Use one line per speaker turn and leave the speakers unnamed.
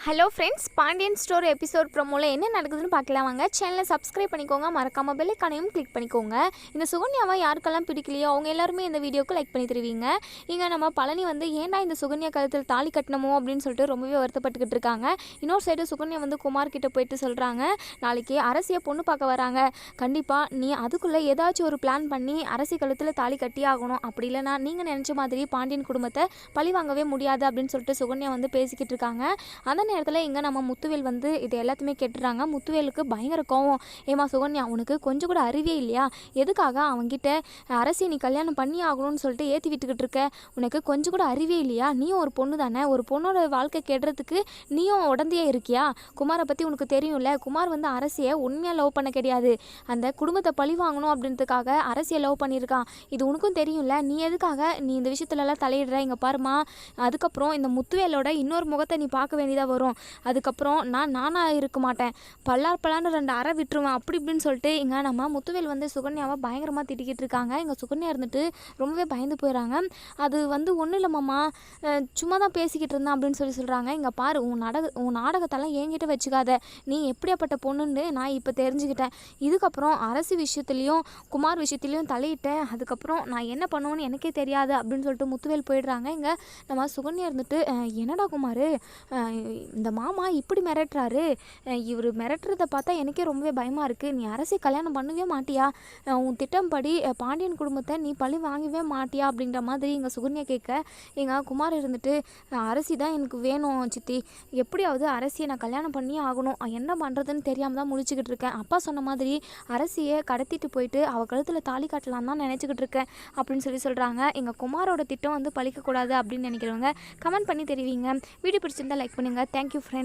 Hello friends, Pandian Store episode ப்ரோமோவில் என்ன நடக்குதுன்னு பார்க்கலாம் வாங்க. சேனலை சப்ஸ்கிரைப் பண்ணிக்கோங்க, மறக்காமல் பெல் ஐகானையும் கிளிக் பண்ணிக்கோங்க. இந்த சுகன்யாவை யாருக்கெல்லாம் பிடிக்கலையோ அவங்க எல்லாருமே இந்த வீடியோக்கு லைக் பண்ணி தருவீங்க. இங்கே நம்ம பழனி ஏன்டா இந்த சுகன்யா கழுத்தில் தாலி கட்டணுமோ அப்படின்னு சொல்லிட்டு ரொம்பவே வருத்தப்பட்டுக்கிட்டு இருக்காங்க. இன்னொரு சைடு சுகன்யா குமார் கிட்ட போயிட்டு சொல்கிறாங்க, நாளைக்கு அரசியை பொண்ணு பார்க்க வராங்க, கண்டிப்பாக நீ அதுக்குள்ளே ஏதாச்சும் ஒரு பிளான் பண்ணி அரசி கழுத்தில் தாலி கட்டி ஆகணும், அப்படி இல்லைனா நீங்கள் நினச்ச மாதிரி பாண்டியன் குடும்பத்தை பழி வாங்கவே முடியாது அப்படின்னு சொல்லிட்டு சுகன்யா பேசிக்கிட்டு இருக்காங்க. அந்த நேரத்தில் இங்கே நம்ம முத்துவேல் இது எல்லாத்தையுமே கேட்டுறாங்க. முத்துவேலுக்கு பயங்கர கோவம். ஏமா சுகன்யா, உனக்கு கொஞ்சம் கூட அறிவே இல்லையா? எதுக்காக அவங்கிட்ட அரசியை நீ கல்யாணம் பண்ணி ஆகணும்னு சொல்லிட்டு ஏற்றி விட்டுக்கிட்டு இருக்க? உனக்கு கொஞ்சம் கூட அறிவே இல்லையா? நீயும் ஒரு பொண்ணு தானே, ஒரு பொண்ணோட வாழ்க்கை கெடுறதுக்கு நீயும் உடந்தையே இருக்கியா? குமாரை பற்றி உனக்கு தெரியும்ல, குமார் அரசியை உண்மையாக லவ் பண்ண கிடையாது, அந்த குடும்பத்தை பழி வாங்கணும் அப்படின்றதுக்காக அரசியை லவ் பண்ணியிருக்கான். இது உனக்கும் தெரியும்ல, நீ எதுக்காக நீ இந்த விஷயத்துலலாம் தலையிடுற? இங்கே பாருமா, அதுக்கப்புறம் இந்த முத்துவேலோட இன்னொரு முகத்தை நீ பார்க்க வேண்டியதாக வரும். அதுக்கப்புறம் நானாக இருக்க மாட்டேன், பல்லான்னு 2 அறை விட்டுருவேன் அப்படி இப்படின்னு சொல்லிட்டு இங்கே நம்ம முத்துவேல் சுகன்யாவை பயங்கரமாக திட்டிக்கிட்டு இருக்காங்க. இங்கே சுகன்யா ரொம்பவே பயந்து போயிடறாங்க. அது ஒன்றும் இல்லை மாமா, சும்மா தான் பேசிக்கிட்டு இருந்தேன் அப்படின்னு சொல்கிறாங்க. இங்கே பாரு, உன் நாடகத்தெல்லாம் என்கிட்ட வச்சுக்காத, நீ எப்படியாப்பட்ட பொண்ணுன்னு நான் இப்போ தெரிஞ்சுக்கிட்டேன். இதுக்கப்புறம் அரசு விஷயத்துலேயும் குமார் விஷயத்துலேயும் தலையிட்டேன், அதுக்கப்புறம் நான் என்ன பண்ணுவேன்னு எனக்கே தெரியாது அப்படின்னு சொல்லிட்டு முத்துவேல் போயிடுறாங்க. இங்கே நம்ம சுகன்யா என்னடா குமார், இந்த மாமா இப்படி மிரட்டுறாரு, இவர் மிரட்டுறதை பார்த்தா எனக்கே ரொம்பவே பயமாக இருக்குது, நீ அரசை கல்யாணம் பண்ணவே மாட்டியா? உன் திட்டம்படி பாண்டியன் குடும்பத்தை நீ பழி வாங்கவே மாட்டியா அப்படின்ற மாதிரி எங்கள் சுகன்யா கேட்க, எங்கள் குமார் அரசி தான் எனக்கு வேணும் சித்தி, எப்படியாவது அரசியை நான் கல்யாணம் பண்ணி ஆகணும், என்ன பண்ணுறதுன்னு தெரியாமல் தான் முழிச்சுக்கிட்டு இருக்கேன். அப்பா சொன்ன மாதிரி அரசியை கடத்திட்டு போயிட்டு அவள் கழுத்தில் தாலி காட்டலாம் தான் நினச்சிக்கிட்டு இருக்கேன் அப்படின்னு சொல்கிறாங்க. எங்கள் குமாரோட திட்டம் பழிக்கக்கூடாது அப்படின்னு நினைக்கிறவங்க கமெண்ட் பண்ணி தெரிவிங்க. வீடியோ பிடிச்சிருந்தால் லைக் பண்ணுங்கள். Thank you friends.